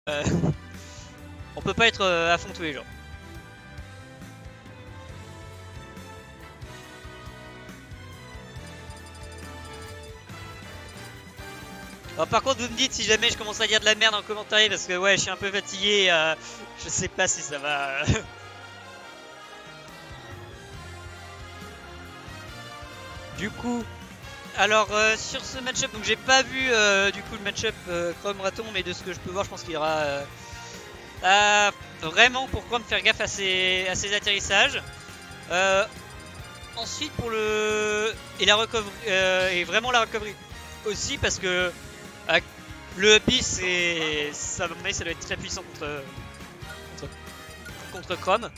Euh, on peut pas être à fond tous les jours. Alors, par contre, vous me dites si jamais je commence à dire de la merde en commentaire parce que ouais, je suis un peu fatigué. Je sais pas si ça va. Du coup, alors sur ce match-up, donc j'ai pas vu du coup le match-up Chrome Raton, mais de ce que je peux voir, je pense qu'il y aura vraiment pour Chrome faire gaffe à ses atterrissages. Ensuite pour le et la recovery et vraiment la recovery aussi parce que le Abyss c'est ça doit être très puissant contre Chrome.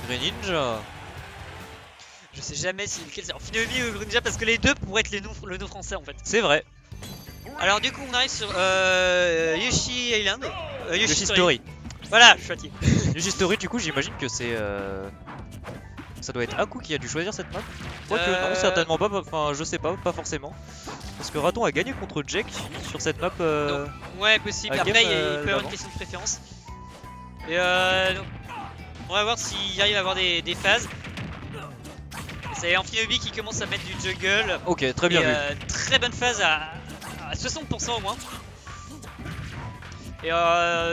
Greninja. Je sais jamais si lequel c'est Amphinobi ou Greninja parce que les deux pourraient être le nom français en fait. C'est vrai. Alors du coup on arrive sur Yoshi Island. Yoshi Story. Voilà, je suis fatigué. Yoshi Story, du coup j'imagine que c'est ça doit être Aku qui a dû choisir cette map. Quoique non, certainement pas, enfin je sais pas, pas forcément. Parce que Raton a gagné contre Jack sur cette map. Donc, ouais, possible. Après, il peut y avoir une question de préférence. Et donc, on va voir s'il arrive à avoir des phases. C'est Amphinobi qui commence à mettre du jungle. Ok, très bien vu. Très bonne phase à 60% au moins. Et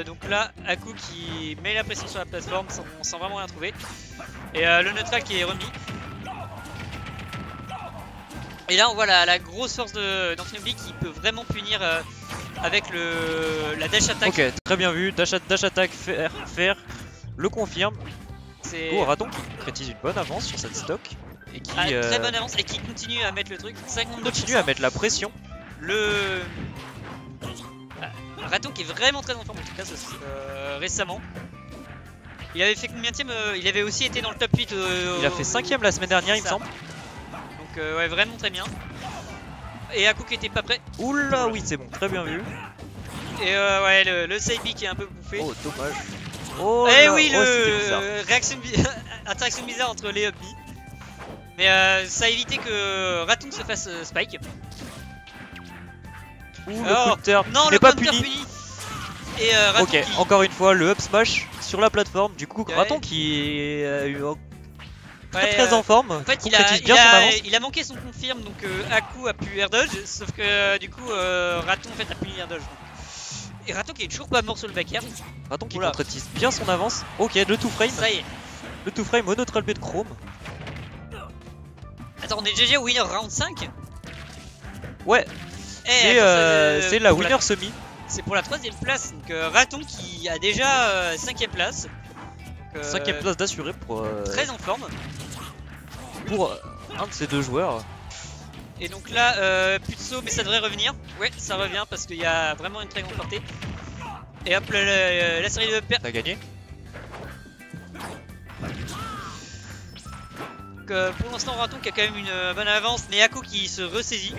donc là, Aku qui met la pression sur la plateforme sans vraiment rien trouver. Et le neutral qui est remis. Et là on voit la grosse force d'Amphinobi qui peut vraiment punir avec la dash attack. Ok, très bien vu, dash attack, faire, le confirme. C'est Raton qui concrétise une bonne avance sur cette stock. Et qui, très bonne avance et qui continue à mettre le truc. Continue à mettre la pression. Raton qui est vraiment très en forme en tout cas récemment. Il avait fait combien de tième il avait aussi été dans le top 8 il a fait 5ème la semaine dernière il me semble. Donc ouais, vraiment très bien. Et Aku qui était pas prêt. Oula oui c'est bon, très bien vu. Et ouais le side B qui est un peu bouffé. Oh dommage. Oh et là, oui le interaction bizarre entre les up B. Mais ça a évité que Raton se fasse spike. Ouh le counter non, n'est pas puni. Et Raton ok, encore une fois le up smash sur la plateforme. Du coup, ouais. Raton qui est très en forme. En fait, il a manqué son confirme, donc Aku a pu air dodge, sauf que du coup, Raton en fait a pu air dodge. Et Raton qui est toujours pas mort sur le back air. Raton qui concrétise bien son avance. Ok, le 2 frame. Ça y est. Le 2 frame au neutral B de Chrome. Attends, on est GG winner round 5. Ouais. C'est la winner semi. C'est pour la 3ème place, donc Raton qui a déjà 5ème place. 5ème place d'assuré pour. Très en forme. Pour un de ces deux joueurs. Et donc là, plus de saut, mais ça devrait revenir. Ouais, ça revient parce qu'il y a vraiment une très grande portée. Et hop, la série de pertes. T'as gagné. Donc, pour l'instant, Raton qui a quand même une bonne avance, mais Aku qui se ressaisit.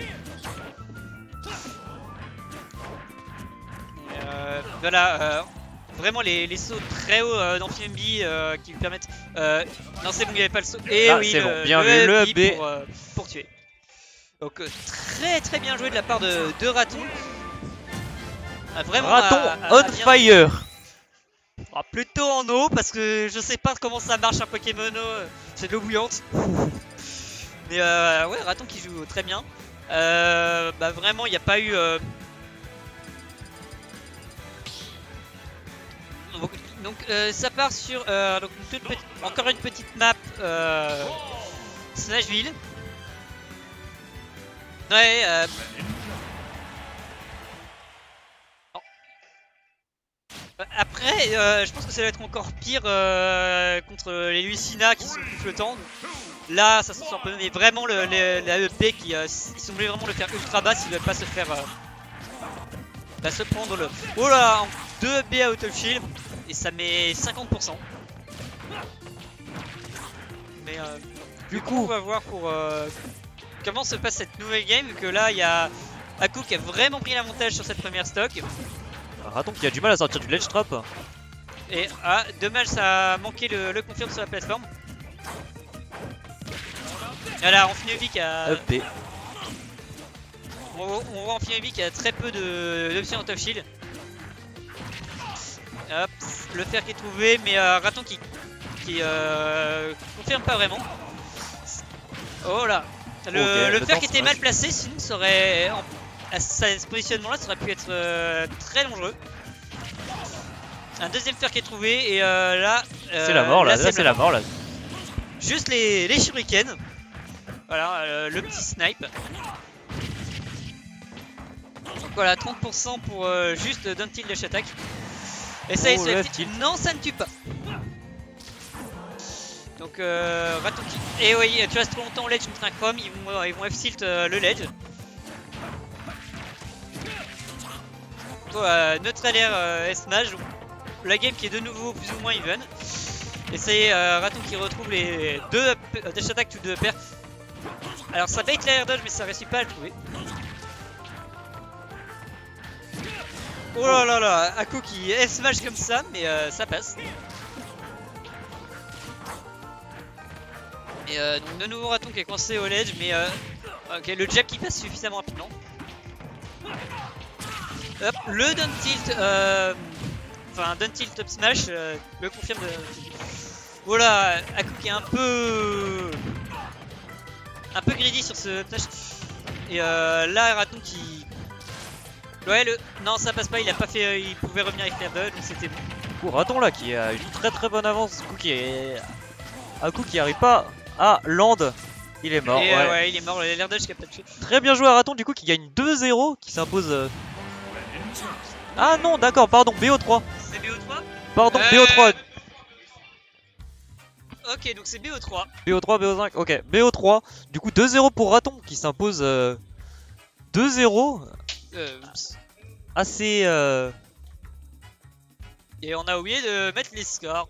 Voilà, vraiment les sauts très hauts d'Amphinobi qui lui permettent. Non, c'est bon, il n'y avait pas le saut. Et oui, c'est bon, bien vu, le B pour tuer. Donc, très bien joué de la part de Raton. Vraiment Raton on fire. Plutôt en eau parce que je sais pas comment ça marche un Pokémon c'est de l'eau bouillante. Mais ouais, Raton qui joue très bien. Vraiment, il n'y a pas eu. Donc ça part sur donc encore une petite map Smashville. Ouais. Après, je pense que ça va être encore pire contre les Lucina qui sont plus flottants. Là, ça s'en sort un peu, mais vraiment la EP qui ils sont obligés vraiment de le faire ultra bas s'ils veulent pas se faire se prendre le. Oh là, 2 EP à out of shield et ça met 50%. Mais du coup, on va voir pour comment se passe cette nouvelle game, vu que là il y a Aku qui a vraiment pris l'avantage sur cette première stock. Raton qui a du mal à sortir du ledge trap. Et dommage, ça a manqué le confirme sur la plateforme. Voilà, Amphinebi qui a... Up B. On voit Amphinebi qui a très peu d'options en top shield. Hop, le fer qui est trouvé, mais Raton qui confirme pas vraiment. Oh là, le fer qui était mal placé, sinon ça aurait, à ce positionnement là, ça aurait pu être très dangereux. Un deuxième fer qui est trouvé et là... c'est la mort là, c'est la mort là. Juste les shurikens. Voilà, le petit snipe. Donc voilà, 30% pour juste d'un tilt dash attack. Et ça, non, ça ne tue pas. Donc Raton qui... Et oui, tu restes trop longtemps au ledge contre un chrome, ils vont F-tilt le ledge. Neutral air S-Mage, la game qui est de nouveau plus ou moins even. Et c'est Raton qui retrouve les deux dash attack to deux paires. Alors ça bait l'air dodge mais ça réussit pas à le trouver. Oh là là là, Aku qui S-Smash comme ça, mais ça passe. Et de nouveau Raton qui est coincé au ledge, mais ok, le jab qui passe suffisamment rapidement. Hop, le down tilt, enfin down tilt up smash le confirme de... Voilà, Aku qui est un peu greedy sur ce smash. Et là Raton qui... Ouais, non ça passe pas, il a pas fait, il pouvait revenir avec l'air dodge, donc c'était bon. Pour Raton là qui a une très bonne avance, Aku qui arrive pas à land, il est mort. Et ouais. ouais, il est mort, l'air dodge qui a pas touché. Très bien joué à Raton du coup qui gagne 2-0, qui s'impose... Ah non d'accord, pardon, BO3. C'est BO3 ? Pardon, BO3. Ok, donc c'est BO3. BO3, BO5, ok, BO3. Du coup 2-0 pour Raton qui s'impose 2-0. Assez... Et on a oublié de mettre les scores.